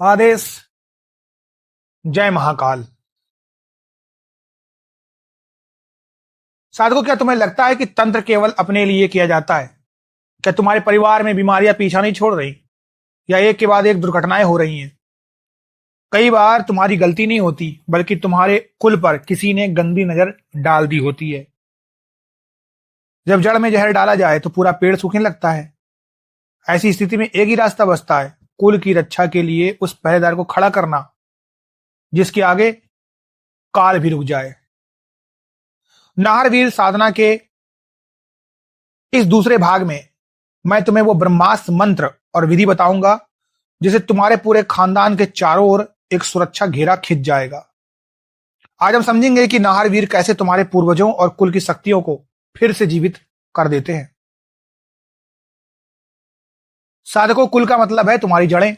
आदेश। जय महाकाल। साधकों, क्या तुम्हें लगता है कि तंत्र केवल अपने लिए किया जाता है? क्या तुम्हारे परिवार में बीमारियां पीछा नहीं छोड़ रही, या एक के बाद एक दुर्घटनाएं हो रही हैं? कई बार तुम्हारी गलती नहीं होती, बल्कि तुम्हारे कुल पर किसी ने गंदी नजर डाल दी होती है। जब जड़ में जहर डाला जाए तो पूरा पेड़ सूखने लगता है। ऐसी स्थिति में एक ही रास्ता बचता है, कुल की रक्षा के लिए उस पहरेदार को खड़ा करना जिसके आगे काल भी रुक जाए। नाहरवीर साधना के इस दूसरे भाग में मैं तुम्हें वो ब्रह्मास्त्र मंत्र और विधि बताऊंगा जिसे तुम्हारे पूरे खानदान के चारों ओर एक सुरक्षा घेरा खिंच जाएगा। आज हम समझेंगे कि नाहरवीर कैसे तुम्हारे पूर्वजों और कुल की शक्तियों को फिर से जीवित कर देते हैं। साधकों, कुल का मतलब है तुम्हारी जड़ें।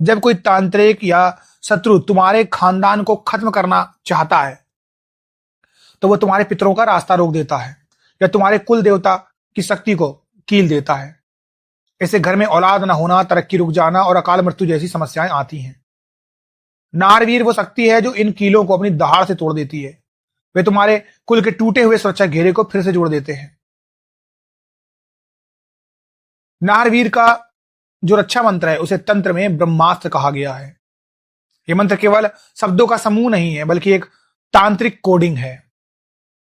जब कोई तांत्रिक या शत्रु तुम्हारे खानदान को खत्म करना चाहता है तो वह तुम्हारे पितरों का रास्ता रोक देता है या तुम्हारे कुल देवता की शक्ति को कील देता है। इससे घर में औलाद न होना, तरक्की रुक जाना और अकाल मृत्यु जैसी समस्याएं आती हैं। नारवीर वो शक्ति है जो इन कीलों को अपनी दहाड़ से तोड़ देती है। वे तुम्हारे कुल के टूटे हुए सुरक्षा घेरे को फिर से जोड़ देते हैं। नारवीर का जो रक्षा मंत्र है उसे तंत्र में ब्रह्मास्त्र कहा गया है। यह मंत्र केवल शब्दों का समूह नहीं है, बल्कि एक तांत्रिक कोडिंग है।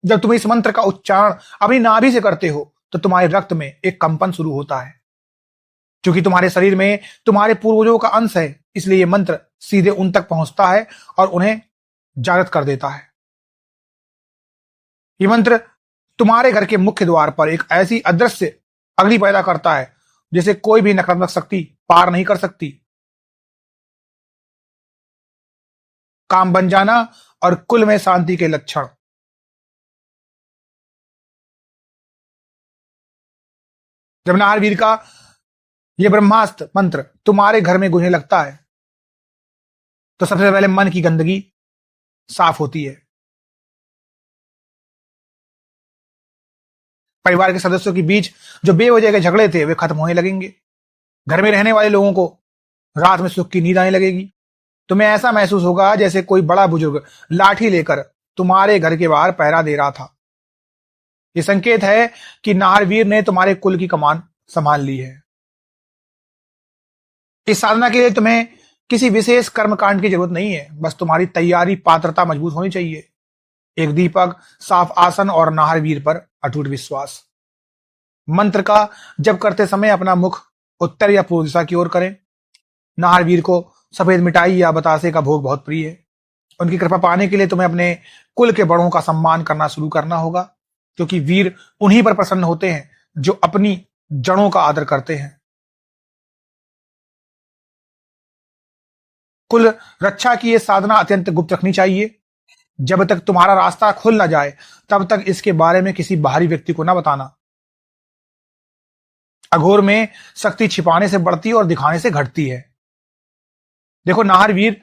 जब तुम इस मंत्र का उच्चारण अपनी नाभि से करते हो तो तुम्हारे रक्त में एक कंपन शुरू होता है। क्योंकि तुम्हारे शरीर में तुम्हारे पूर्वजों का अंश है, इसलिए यह मंत्र सीधे उन तक पहुंचता है और उन्हें जागृत कर देता है। यह मंत्र तुम्हारे घर के मुख्य द्वार पर एक ऐसी अदृश्य अग्नि पैदा करता है जिसे कोई भी नकारात्मक शक्ति पार नहीं कर सकती। काम बन जाना और कुल में शांति के लक्षण। जब नाहरवीर का यह ब्रह्मास्त्र मंत्र तुम्हारे घर में गूंजने लगता है तो सबसे पहले मन की गंदगी साफ होती है। परिवार के सदस्यों के बीच जो बेवजह के झगड़े थे वे खत्म होने लगेंगे। घर में रहने वाले लोगों को रात में सुख की नींद आने लगेगी। तुम्हें ऐसा महसूस होगा जैसे कोई बड़ा बुजुर्ग लाठी लेकर तुम्हारे घर के बाहर पहरा दे रहा था। यह संकेत है कि नाहरवीर ने तुम्हारे कुल की कमान संभाल ली है। इस साधना के लिए तुम्हें किसी विशेष कर्मकांड की जरूरत नहीं है, बस तुम्हारी तैयारी, पात्रता मजबूत होनी चाहिए। एक दीपक, साफ आसन और नाहरवीर पर अटूट विश्वास। मंत्र का जप करते समय अपना मुख उत्तर या पूर्व दिशा की ओर करें। नाहरवीर को सफेद मिठाई या बतासे का भोग बहुत प्रिय है। उनकी कृपा पाने के लिए तुम्हें अपने कुल के बड़ों का सम्मान करना शुरू करना होगा, क्योंकि वीर उन्हीं पर प्रसन्न होते हैं जो अपनी जड़ों का आदर करते हैं। कुल रक्षा की यह साधना अत्यंत गुप्त रखनी चाहिए। जब तक तुम्हारा रास्ता खुल ना जाए तब तक इसके बारे में किसी बाहरी व्यक्ति को ना बताना। अघोर में शक्ति छिपाने से बढ़ती और दिखाने से घटती है। देखो, नाहरवीर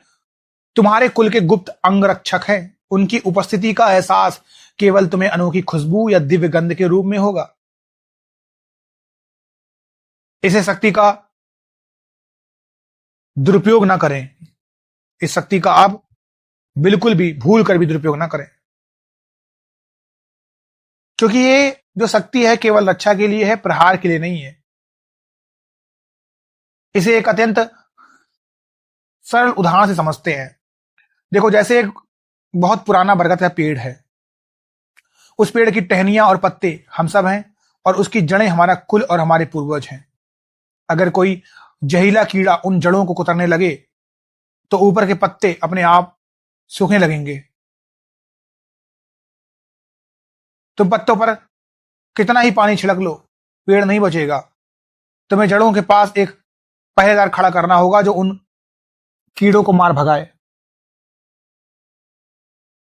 तुम्हारे कुल के गुप्त अंगरक्षक हैं। उनकी उपस्थिति का एहसास केवल तुम्हें अनोखी खुशबू या दिव्य गंध के रूप में होगा। इसे शक्ति का दुरुपयोग ना करें। इस शक्ति का आप बिल्कुल भी भूल कर भी दुरुपयोग ना करें, क्योंकि ये जो शक्ति है केवल रक्षा के लिए है, प्रहार के लिए नहीं है। इसे एक अत्यंत सरल उदाहरण से समझते हैं। देखो, जैसे एक बहुत पुराना बरगद का पेड़ है। उस पेड़ की टहनियां और पत्ते हम सब हैं और उसकी जड़ें हमारा कुल और हमारे पूर्वज हैं। अगर कोई जहरीला कीड़ा उन जड़ों को कुतरने लगे तो ऊपर के पत्ते अपने आप सूखने लगेंगे। तुम पत्तों पर कितना ही पानी छिड़क लो, पेड़ नहीं बचेगा। तुम्हें जड़ों के पास एक पहरेदार खड़ा करना होगा जो उन कीड़ों को मार भगाए।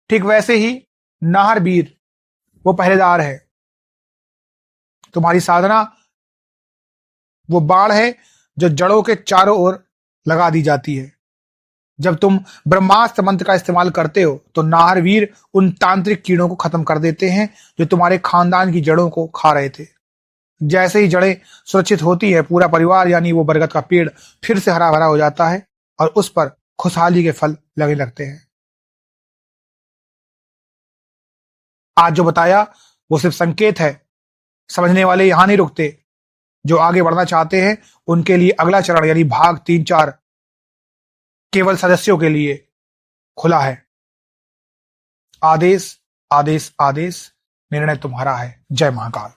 ठीक वैसे ही नाहरवीर वो पहरेदार है। तुम्हारी साधना वो बाण है जो जड़ों के चारों ओर लगा दी जाती है। जब तुम ब्रह्मास्त्र मंत्र का इस्तेमाल करते हो तो नाहरवीर उन तांत्रिक कीड़ों को खत्म कर देते हैं जो तुम्हारे खानदान की जड़ों को खा रहे थे। जैसे ही जड़ें सुरक्षित होती है, पूरा परिवार यानी वो बरगद का पेड़ फिर से हरा भरा हो जाता है और उस पर खुशहाली के फल लगने लगते हैं। आज जो बताया वो सिर्फ संकेत है। समझने वाले यहां नहीं रुकते। जो आगे बढ़ना चाहते हैं उनके लिए अगला चरण यानी भाग 3-4 केवल सदस्यों के लिए खुला है। आदेश, आदेश, आदेश, निर्णय तुम्हारा है। जय महाकाल।